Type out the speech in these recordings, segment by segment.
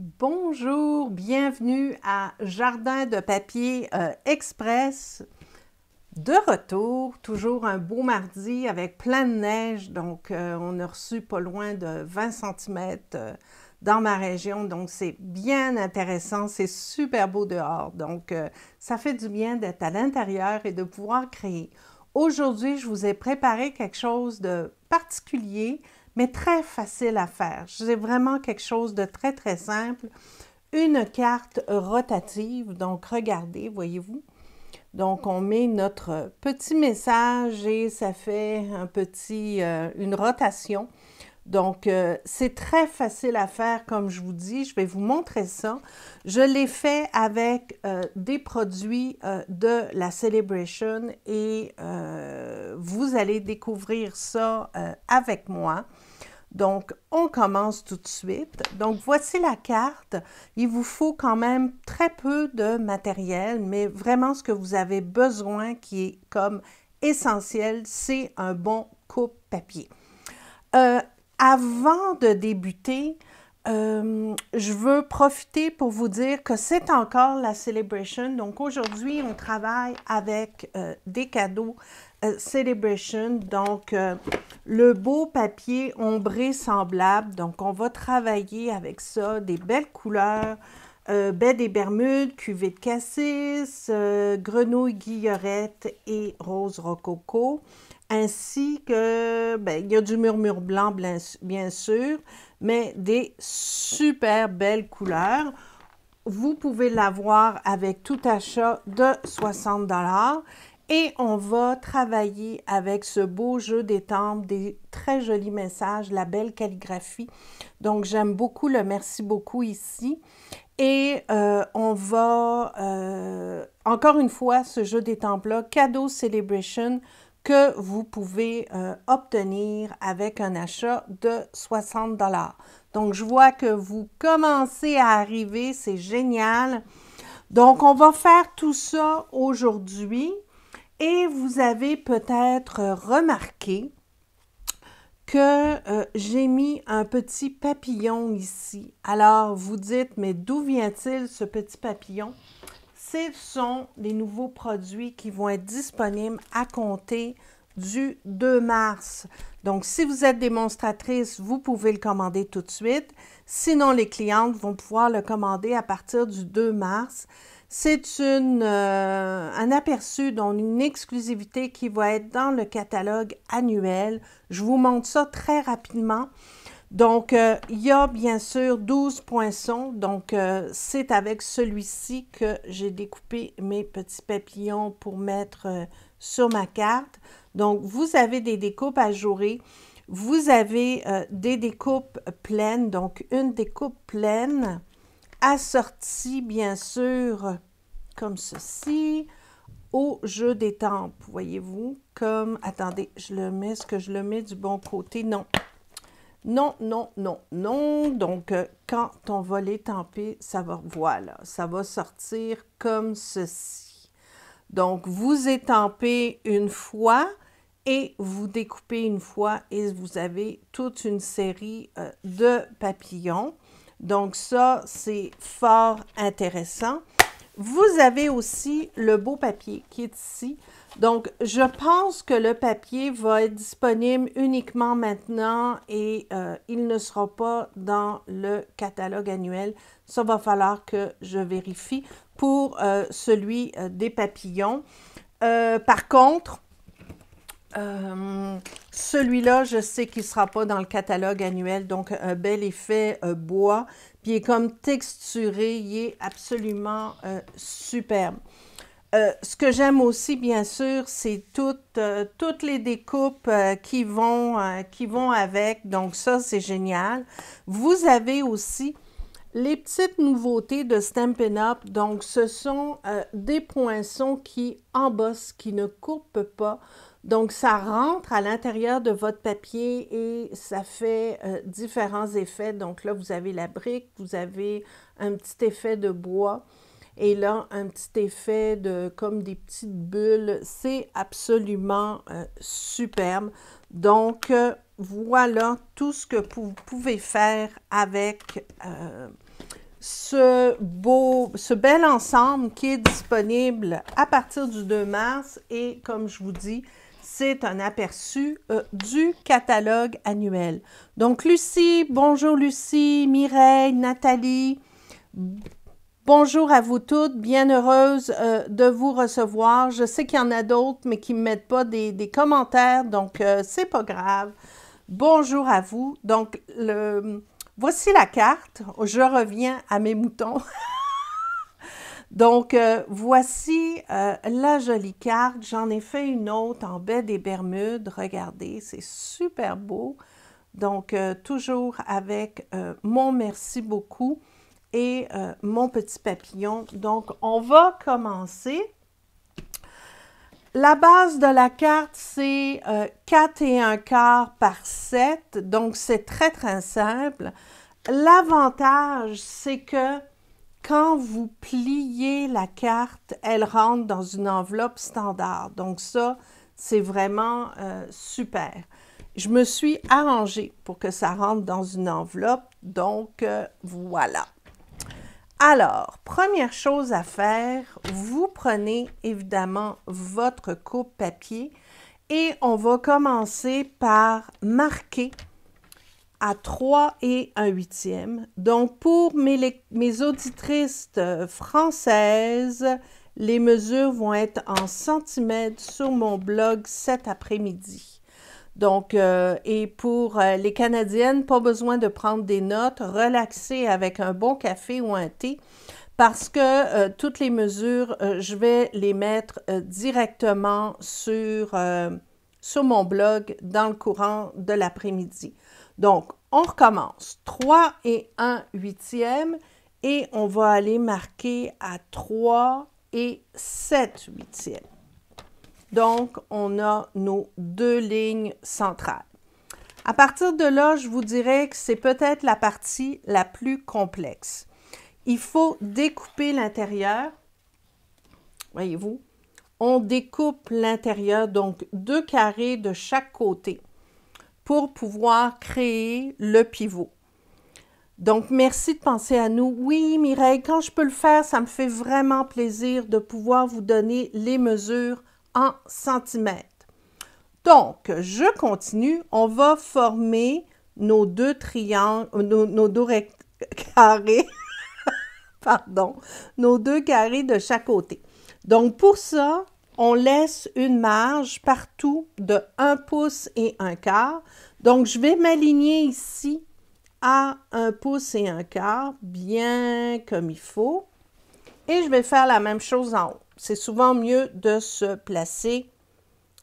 Bonjour, bienvenue à Jardin de papier express. De retour, toujours un beau mardi avec plein de neige. Donc, on a reçu pas loin de 20 cm dans ma région. Donc, c'est bien intéressant. C'est super beau dehors. Donc, ça fait du bien d'être à l'intérieur et de pouvoir créer. Aujourd'hui, je vous ai préparé quelque chose de particulier, mais très facile à faire. C'est vraiment quelque chose de très, très simple. Une carte rotative. Donc, regardez, voyez-vous. Donc, on met notre petit message et ça fait une rotation. Donc, c'est très facile à faire, comme je vous dis. Je vais vous montrer ça. Je l'ai fait avec des produits de la Celebration et vous allez découvrir ça avec moi. Donc, on commence tout de suite. Donc, voici la carte. Il vous faut quand même très peu de matériel, mais vraiment ce que vous avez besoin qui est comme essentiel, c'est un bon coupe-papier. Euh, Avant de débuter, je veux profiter pour vous dire que c'est encore la Celebration. Donc aujourd'hui, on travaille avec des cadeaux Celebration. Donc le beau papier ombré semblable. Donc on va travailler avec ça, des belles couleurs. Baie des Bermudes, cuvée de cassis, grenouille guillerette et rose rococo, ainsi que, il y a du murmure blanc, bien sûr, mais des super belles couleurs. Vous pouvez l'avoir avec tout achat de 60 $ et on va travailler avec ce beau jeu d'étampes, des très jolis messages, la belle calligraphie. Donc, j'aime beaucoup le merci beaucoup ici. Et on va, encore une fois, ce jeu d'étampes-là, Cadeau Celebration, que vous pouvez obtenir avec un achat de 60 $. Donc, je vois que vous commencez à arriver, c'est génial. Donc, on va faire tout ça aujourd'hui et vous avez peut-être remarqué que j'ai mis un petit papillon ici. Alors, vous dites, mais d'où vient-il ce petit papillon? Ce sont les nouveaux produits qui vont être disponibles à compter du 2 mars. Donc, si vous êtes démonstratrice, vous pouvez le commander tout de suite. Sinon, les clientes vont pouvoir le commander à partir du 2 mars. C'est un aperçu, donc une exclusivité qui va être dans le catalogue annuel. Je vous montre ça très rapidement. Donc, il y a bien sûr 12 poinçons. Donc, c'est avec celui-ci que j'ai découpé mes petits papillons pour mettre sur ma carte. Donc, vous avez des découpes ajourées. Vous avez des découpes pleines. Donc, une découpe pleine assortie, bien sûr, comme ceci, au jeu d'étampes. Voyez-vous, comme, attendez, est-ce que je le mets du bon côté? Non. Non, non, non, non. Donc, quand on va l'étamper, voilà, ça va sortir comme ceci. Donc, vous étampez une fois et vous découpez une fois et vous avez toute une série de papillons. Donc, ça, c'est fort intéressant. Vous avez aussi le beau papier qui est ici. Donc, je pense que le papier va être disponible uniquement maintenant et il ne sera pas dans le catalogue annuel. Ça va falloir que je vérifie pour celui des papillons. Par contre, celui-là, je sais qu'il ne sera pas dans le catalogue annuel, donc un bel effet bois, puis il est comme texturé, il est absolument superbe. Ce que j'aime aussi, bien sûr, c'est toutes les découpes qui vont avec, donc ça, c'est génial. Vous avez aussi les petites nouveautés de Stampin' Up, donc ce sont des poinçons qui embossent, qui ne coupent pas. Donc, ça rentre à l'intérieur de votre papier et ça fait différents effets. Donc là, vous avez la brique, vous avez un petit effet de bois et là, un petit effet de comme des petites bulles. C'est absolument superbe. Donc, voilà tout ce que vous pouvez faire avec ce bel ensemble qui est disponible à partir du 2 mars et comme je vous dis, c'est un aperçu du catalogue annuel. Donc Lucie, bonjour Lucie, Mireille, Nathalie, bonjour à vous toutes, bien heureuse de vous recevoir. Je sais qu'il y en a d'autres, mais qui ne me mettent pas des commentaires, donc c'est pas grave. Bonjour à vous. Donc, voici la carte. Je reviens à mes moutons. Donc, voici la jolie carte. J'en ai fait une autre en baie des Bermudes. Regardez, c'est super beau. Donc, toujours avec mon merci beaucoup et mon petit papillon. Donc, on va commencer. La base de la carte, c'est 4 1/4 par 7, donc c'est très, très simple. L'avantage, c'est que quand vous pliez la carte, elle rentre dans une enveloppe standard. Donc ça, c'est vraiment super. Je me suis arrangée pour que ça rentre dans une enveloppe, donc voilà. Alors, première chose à faire, vous prenez évidemment votre coupe papier et on va commencer par marquer à 3 1/8. Donc, pour mes auditrices françaises, les mesures vont être en centimètres sur mon blog cet après-midi. Donc, et pour les Canadiennes, pas besoin de prendre des notes, relaxez avec un bon café ou un thé parce que toutes les mesures, je vais les mettre directement sur mon blog dans le courant de l'après-midi. Donc, on recommence. 3 1/8 et on va aller marquer à 3 7/8. Donc, on a nos 2 lignes centrales. À partir de là, je vous dirais que c'est peut-être la partie la plus complexe. Il faut découper l'intérieur. Voyez-vous, on découpe l'intérieur, donc 2 carrés de chaque côté pour pouvoir créer le pivot. Donc, merci de penser à nous. Oui, Mireille, quand je peux le faire, ça me fait vraiment plaisir de pouvoir vous donner les mesures en centimètres. Donc, je continue. On va former nos 2 triangles, nos 2 carrés, pardon, nos 2 carrés de chaque côté. Donc, pour ça, on laisse une marge partout de 1 pouce et 1/4. Donc, je vais m'aligner ici à 1 pouce et 1/4, bien comme il faut. Et je vais faire la même chose en haut. C'est souvent mieux de se placer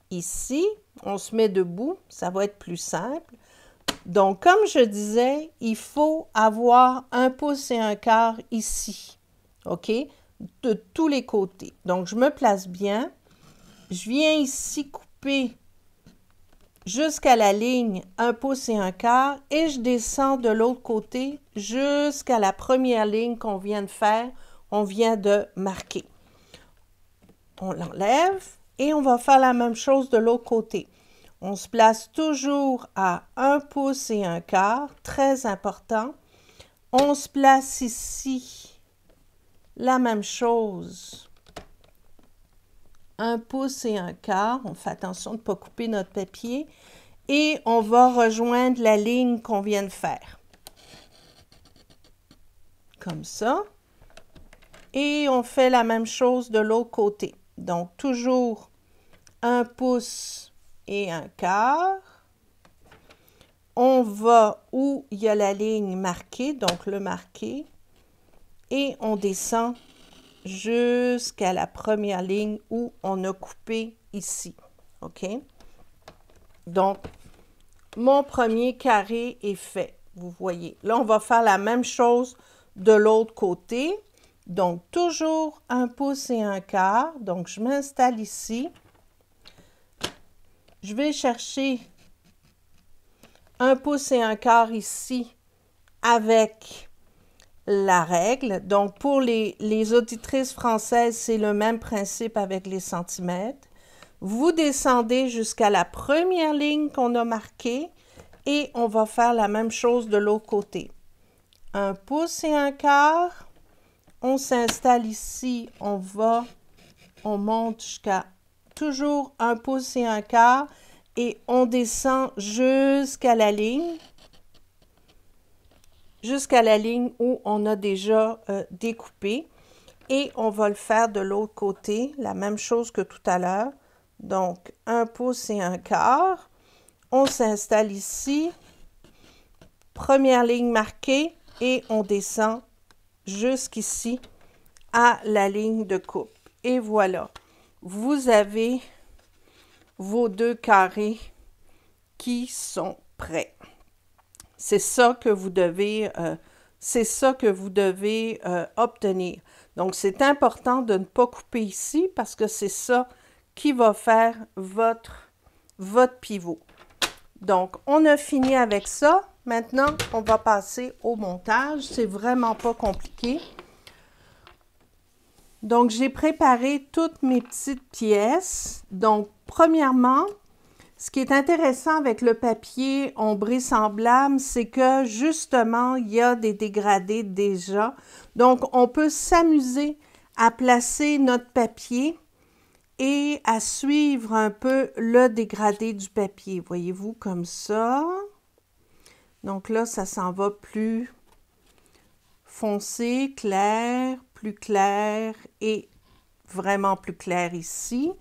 ici. On se met debout, ça va être plus simple. Donc, comme je disais, il faut avoir 1 pouce et 1/4 ici, OK? De tous les côtés. Donc, je me place bien. Je viens ici couper jusqu'à la ligne 1 pouce et 1/4 et je descends de l'autre côté jusqu'à la première ligne qu'on vient de faire, on vient de marquer. On l'enlève et on va faire la même chose de l'autre côté. On se place toujours à 1 pouce et 1/4, très important. On se place ici, la même chose. 1 pouce et 1/4, on fait attention de ne pas couper notre papier. Et on va rejoindre la ligne qu'on vient de faire. Comme ça. Et on fait la même chose de l'autre côté. Donc, toujours 1 pouce et 1/4. On va où il y a la ligne marquée, donc le marquer. Et on descend jusqu'à la première ligne où on a coupé ici. OK? Donc, mon premier carré est fait. Vous voyez. Là, on va faire la même chose de l'autre côté. Donc, toujours 1 pouce et 1/4. Donc, je m'installe ici. Je vais chercher 1 pouce et 1/4 ici avec la règle. Donc, pour les auditrices françaises, c'est le même principe avec les centimètres. Vous descendez jusqu'à la première ligne qu'on a marquée et on va faire la même chose de l'autre côté. 1 pouce et 1/4. On s'installe ici, on monte jusqu'à toujours 1 pouce et 1/4 et on descend jusqu'à la ligne où on a déjà découpé. Et on va le faire de l'autre côté, la même chose que tout à l'heure. Donc, 1 pouce et 1/4. On s'installe ici. Première ligne marquée et on descend jusqu'ici à la ligne de coupe. Et voilà, vous avez vos 2 carrés qui sont prêts. C'est ça que vous devez, obtenir. Donc, c'est important de ne pas couper ici parce que c'est ça qui va faire votre pivot. Donc, on a fini avec ça. Maintenant, on va passer au montage. C'est vraiment pas compliqué. Donc, j'ai préparé toutes mes petites pièces. Donc, premièrement, ce qui est intéressant avec le papier ombré semblable, c'est que justement, il y a des dégradés déjà. Donc, on peut s'amuser à placer notre papier et à suivre un peu le dégradé du papier. Voyez-vous, comme ça. Donc là, ça s'en va plus foncé, clair, plus clair et vraiment plus clair ici.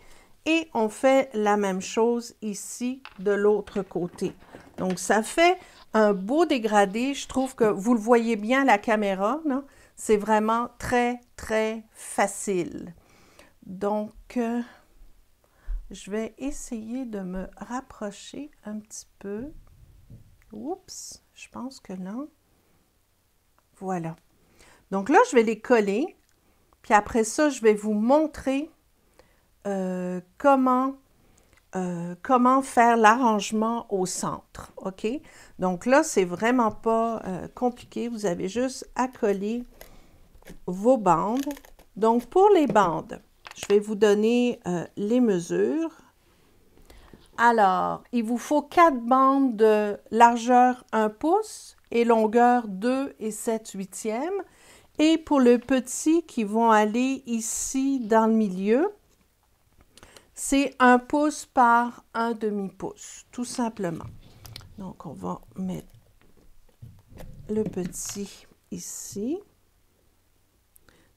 Et on fait la même chose ici de l'autre côté. Donc, ça fait un beau dégradé. Je trouve que vous le voyez bien à la caméra. C'est vraiment très, très facile. Donc, je vais essayer de me rapprocher un petit peu. Oups, je pense que là. Voilà. Donc là, je vais les coller. Puis après ça, je vais vous montrer comment faire l'arrangement au centre, OK? Donc là, c'est vraiment pas compliqué. Vous avez juste à coller vos bandes. Donc, pour les bandes, je vais vous donner les mesures. Alors, il vous faut 4 bandes de largeur 1 pouce et longueur 2 et 7/8. Et pour le petit qui vont aller ici dans le milieu, c'est 1 pouce par 1 demi-pouce, tout simplement. Donc, on va mettre le petit ici.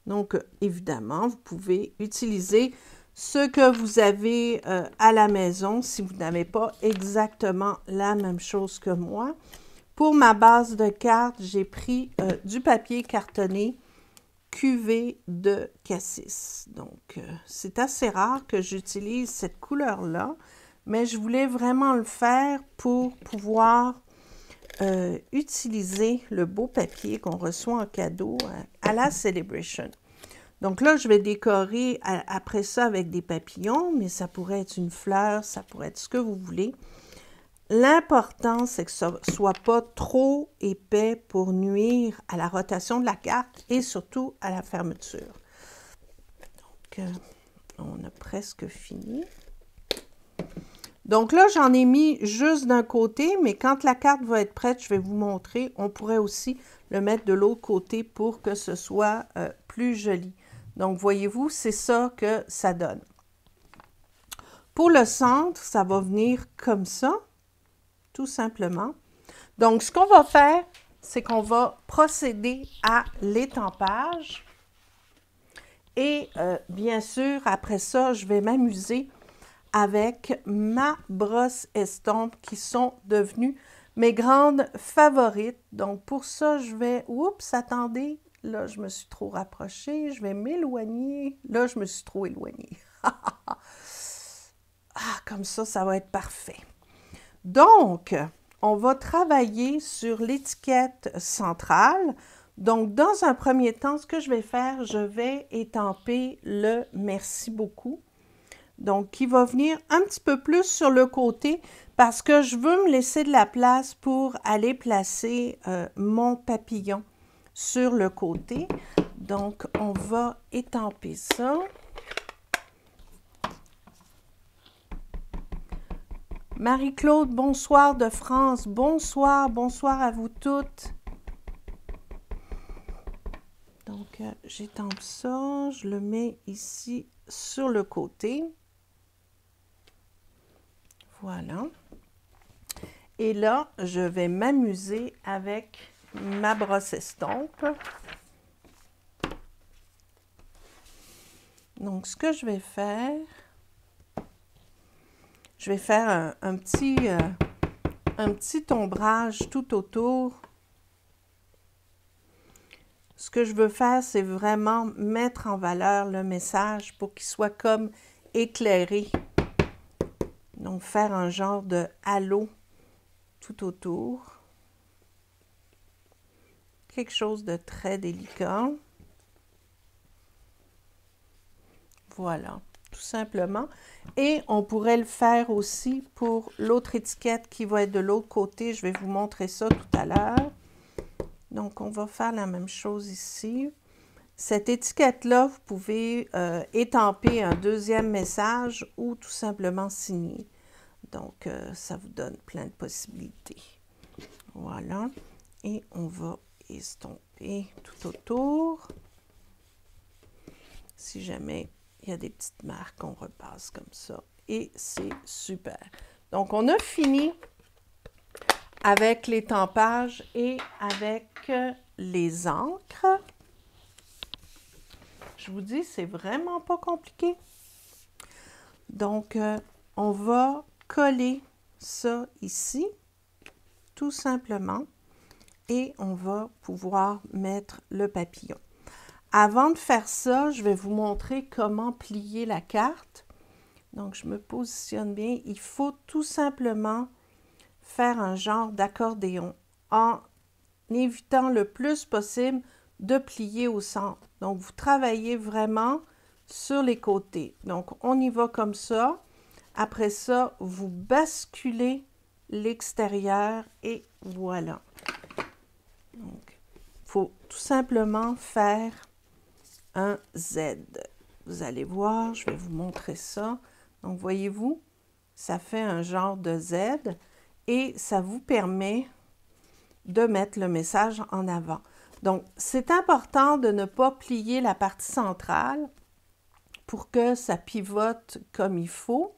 Donc, évidemment, vous pouvez utiliser ce que vous avez à la maison si vous n'avez pas exactement la même chose que moi. Pour ma base de carte, j'ai pris du papier cartonné cuvée de cassis. Donc, c'est assez rare que j'utilise cette couleur-là, mais je voulais vraiment le faire pour pouvoir utiliser le beau papier qu'on reçoit en cadeau à la Celebration. Donc là, je vais décorer après ça avec des papillons, mais ça pourrait être une fleur, ça pourrait être ce que vous voulez. L'important, c'est que ça ne soit pas trop épais pour nuire à la rotation de la carte et surtout à la fermeture. Donc, on a presque fini. Donc là, j'en ai mis juste d'un côté, mais quand la carte va être prête, je vais vous montrer. On pourrait aussi le mettre de l'autre côté pour que ce soit plus joli. Donc, voyez-vous, c'est ça que ça donne. Pour le centre, ça va venir comme ça, tout simplement. Donc, ce qu'on va faire, c'est qu'on va procéder à l'étampage. Et bien sûr, après ça, je vais m'amuser avec ma brosse estompe qui sont devenues mes grandes favorites. Donc, pour ça, je vais... Oups, attendez, là, je me suis trop rapprochée. Je vais m'éloigner. Là, je me suis trop éloignée. Comme ça, ça va être parfait. Donc, on va travailler sur l'étiquette centrale. Donc, dans un premier temps, ce que je vais faire, je vais étamper le « Merci beaucoup ». Donc, qui va venir un petit peu plus sur le côté parce que je veux me laisser de la place pour aller placer mon papillon sur le côté. Donc, on va étamper ça. Marie-Claude, bonsoir de France. Bonsoir, bonsoir à vous toutes. j'étampe ça, je le mets ici sur le côté. Voilà. Et là, je vais m'amuser avec ma brosse estompe. Donc, ce que je vais faire un petit ombrage tout autour. Ce que je veux faire, c'est vraiment mettre en valeur le message pour qu'il soit comme éclairé. Donc, faire un genre de halo tout autour. Quelque chose de très délicat. Voilà, tout simplement. Et on pourrait le faire aussi pour l'autre étiquette qui va être de l'autre côté. Je vais vous montrer ça tout à l'heure. Donc, on va faire la même chose ici. Cette étiquette-là, vous pouvez étamper un deuxième message ou tout simplement signer. Donc, ça vous donne plein de possibilités. Voilà. Et on va estomper tout autour. Si jamais il y a des petites marques, on repasse comme ça. Et c'est super. Donc, on a fini avec l'étampage et avec les encres. Je vous dis, c'est vraiment pas compliqué. Donc, on va coller ça ici, tout simplement, et on va pouvoir mettre le papillon. Avant de faire ça, je vais vous montrer comment plier la carte. Donc, je me positionne bien. Il faut tout simplement faire un genre d'accordéon en évitant le plus possible de plier au centre. Donc, vous travaillez vraiment sur les côtés. Donc, on y va comme ça. Après ça, vous basculez l'extérieur et voilà. Donc, il faut tout simplement faire un Z. Vous allez voir, je vais vous montrer ça. Donc, voyez-vous, ça fait un genre de Z et ça vous permet de mettre le message en avant. Donc, c'est important de ne pas plier la partie centrale pour que ça pivote comme il faut.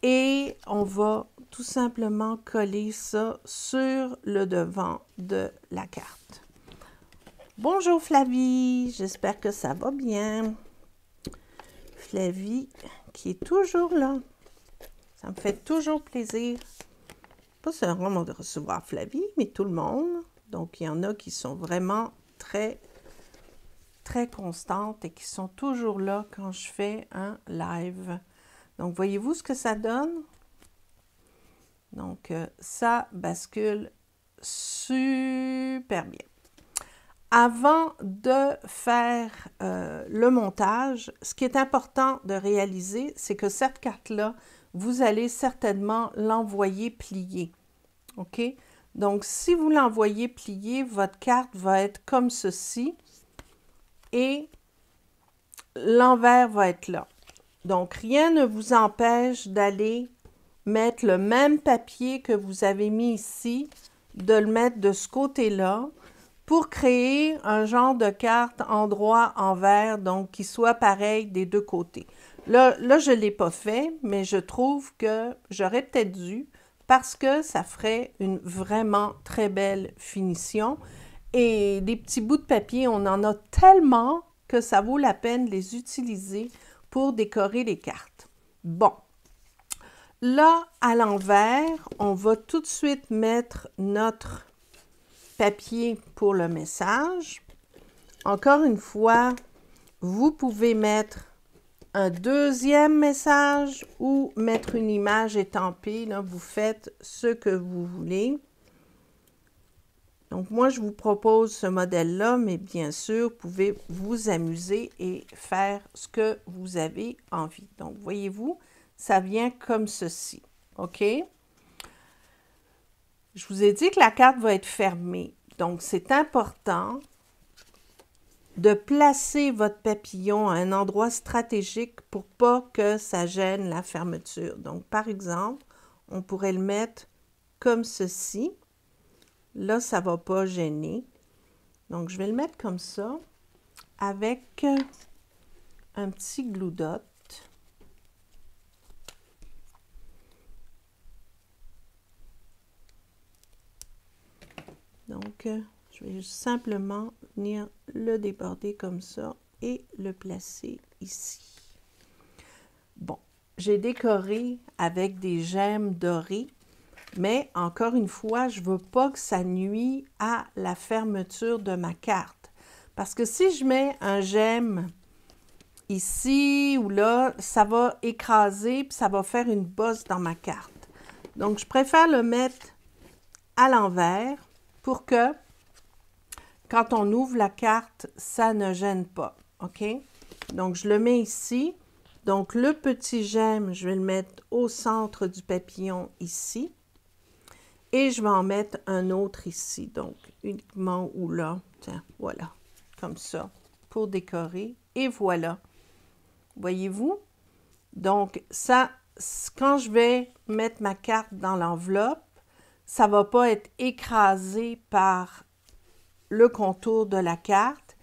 Et on va tout simplement coller ça sur le devant de la carte. Bonjour Flavie, j'espère que ça va bien. Flavie qui est toujours là. Ça me fait toujours plaisir. Pas seulement de recevoir Flavie, mais tout le monde. Donc, il y en a qui sont vraiment très constantes et qui sont toujours là quand je fais un live. Donc, voyez-vous ce que ça donne? Donc, ça bascule super bien. Avant de faire le montage, ce qui est important de réaliser, c'est que cette carte-là, vous allez certainement l'envoyer pliée. OK? Donc, si vous l'envoyez pliée, votre carte va être comme ceci et l'envers va être là. Donc, rien ne vous empêche d'aller mettre le même papier que vous avez mis ici, de le mettre de ce côté-là pour créer un genre de carte endroit envers, donc qui soit pareil des deux côtés. Là je ne l'ai pas fait, mais je trouve que j'aurais peut-être dû parce que ça ferait une vraiment très belle finition. Et des petits bouts de papier, on en a tellement que ça vaut la peine de les utiliser pour décorer les cartes. Bon, là, à l'envers, on va tout de suite mettre notre papier pour le message. Encore une fois, vous pouvez mettre un deuxième message ou mettre une image étampée. Là, vous faites ce que vous voulez. Donc, moi, je vous propose ce modèle-là, mais bien sûr, vous pouvez vous amuser et faire ce que vous avez envie. Donc, voyez-vous, ça vient comme ceci. OK? Je vous ai dit que la carte va être fermée. Donc, c'est important de placer votre papillon à un endroit stratégique pour pas que ça gêne la fermeture. Donc, par exemple, on pourrait le mettre comme ceci. Là, ça ne va pas gêner. Donc, je vais le mettre comme ça. avec un petit glue dot. Donc, je vais simplement venir le déborder comme ça et le placer ici. Bon, j'ai décoré avec des gemmes dorées, mais encore une fois, je ne veux pas que ça nuise à la fermeture de ma carte. Parce que si je mets un gemme ici ou là, ça va écraser puis ça va faire une bosse dans ma carte. Donc, je préfère le mettre à l'envers pour que quand on ouvre la carte, ça ne gêne pas. OK? Donc, je le mets ici. Donc, le petit gemme, je vais le mettre au centre du papillon ici. Et je vais en mettre un autre ici. Donc, uniquement ou là. Tiens, voilà. Comme ça, pour décorer. Et voilà. Voyez-vous? Donc, ça, quand je vais mettre ma carte dans l'enveloppe, ça ne va pas être écrasé par le contour de la carte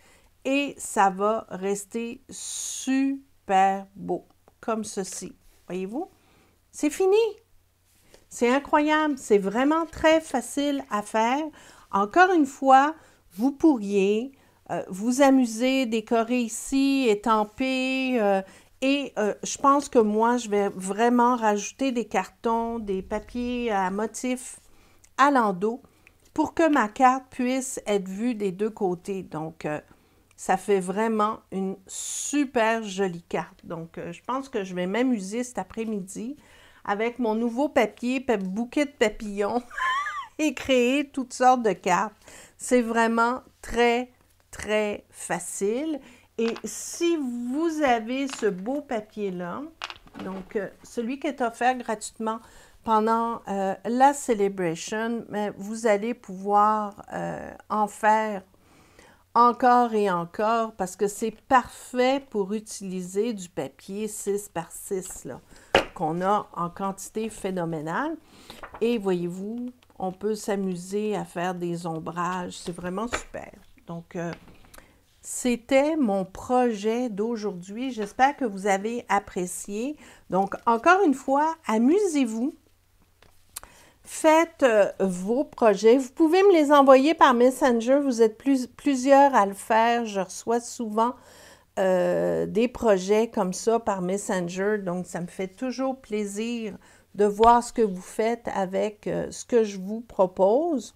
et ça va rester super beau, comme ceci. Voyez-vous? C'est fini! C'est incroyable, c'est vraiment très facile à faire. Encore une fois, vous pourriez vous amuser, décorer ici, étamper. Je pense que moi, je vais vraiment rajouter des cartons, des papiers à motifs à l'endos pour que ma carte puisse être vue des deux côtés. Donc, ça fait vraiment une super jolie carte. Donc, je pense que je vais m'amuser cet après-midi avec mon nouveau papier, bouquet de papillons et créer toutes sortes de cartes. C'est vraiment très, très facile. Et si vous avez ce beau papier-là, donc celui qui est offert gratuitement pendant la Celebration, mais vous allez pouvoir en faire encore et encore parce que c'est parfait pour utiliser du papier 6 par 6 là, qu'on a en quantité phénoménale. Et voyez-vous, on peut s'amuser à faire des ombrages. C'est vraiment super. Donc, c'était mon projet d'aujourd'hui. J'espère que vous avez apprécié. Donc, encore une fois, amusez-vous. Faites vos projets. Vous pouvez me les envoyer par Messenger. Vous êtes plusieurs à le faire. Je reçois souvent des projets comme ça par Messenger. Donc, ça me fait toujours plaisir de voir ce que vous faites avec ce que je vous propose.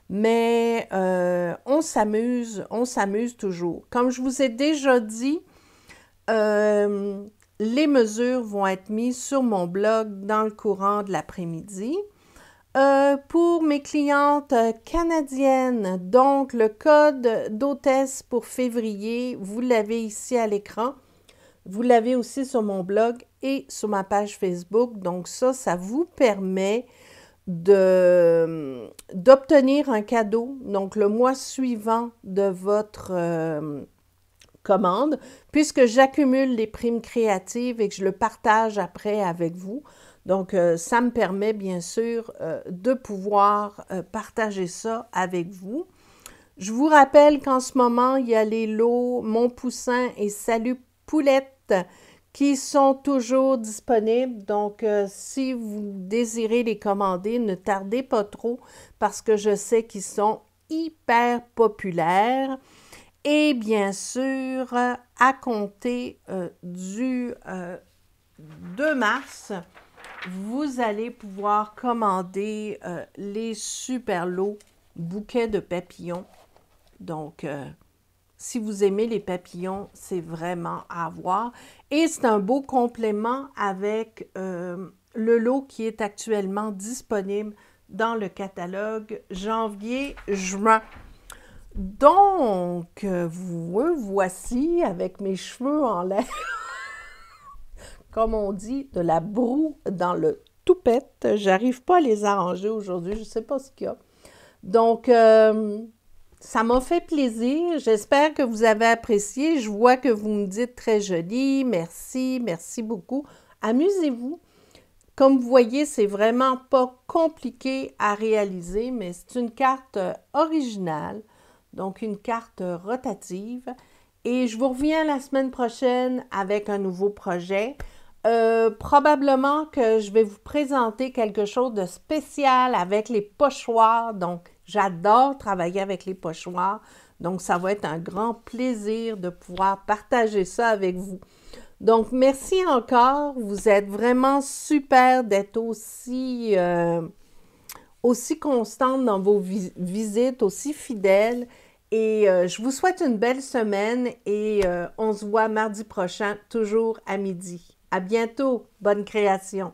Mais on s'amuse toujours. Comme je vous ai déjà dit, les mesures vont être mises sur mon blog dans le courant de l'après-midi. Pour mes clientes canadiennes, donc le code d'hôtesse pour février, vous l'avez ici à l'écran. Vous l'avez aussi sur mon blog et sur ma page Facebook. Donc ça vous permet d'obtenir un cadeau, donc le mois suivant de votre commande, puisque j'accumule les primes créatives et que je le partage après avec vous. Donc, ça me permet bien sûr de pouvoir partager ça avec vous. Je vous rappelle qu'en ce moment, il y a les lots Mon Poussin et Salut Poulette qui sont toujours disponibles. Donc, si vous désirez les commander, ne tardez pas trop parce que je sais qu'ils sont hyper populaires. Et bien sûr, à compter du 2 mars, vous allez pouvoir commander les super lots bouquets de papillons. Donc, si vous aimez les papillons, c'est vraiment à avoir. Et c'est un beau complément avec le lot qui est actuellement disponible dans le catalogue janvier-juin. Donc, vous voici avec mes cheveux en l'air. Comme on dit, de la broue dans le toupette. J'arrive pas à les arranger aujourd'hui, je ne sais pas ce qu'il y a. Donc, ça m'a fait plaisir. J'espère que vous avez apprécié. Je vois que vous me dites très joli. Merci, merci beaucoup. Amusez-vous. Comme vous voyez, c'est vraiment pas compliqué à réaliser, mais c'est une carte originale, donc une carte rotative. Et je vous reviens la semaine prochaine avec un nouveau projet. Probablement que je vais vous présenter quelque chose de spécial avec les pochoirs. Donc, j'adore travailler avec les pochoirs. Donc, ça va être un grand plaisir de pouvoir partager ça avec vous. Donc, merci encore. Vous êtes vraiment super d'être aussi constante dans vos visites, aussi fidèle. Et je vous souhaite une belle semaine et on se voit mardi prochain, toujours à midi. À bientôt. Bonne création.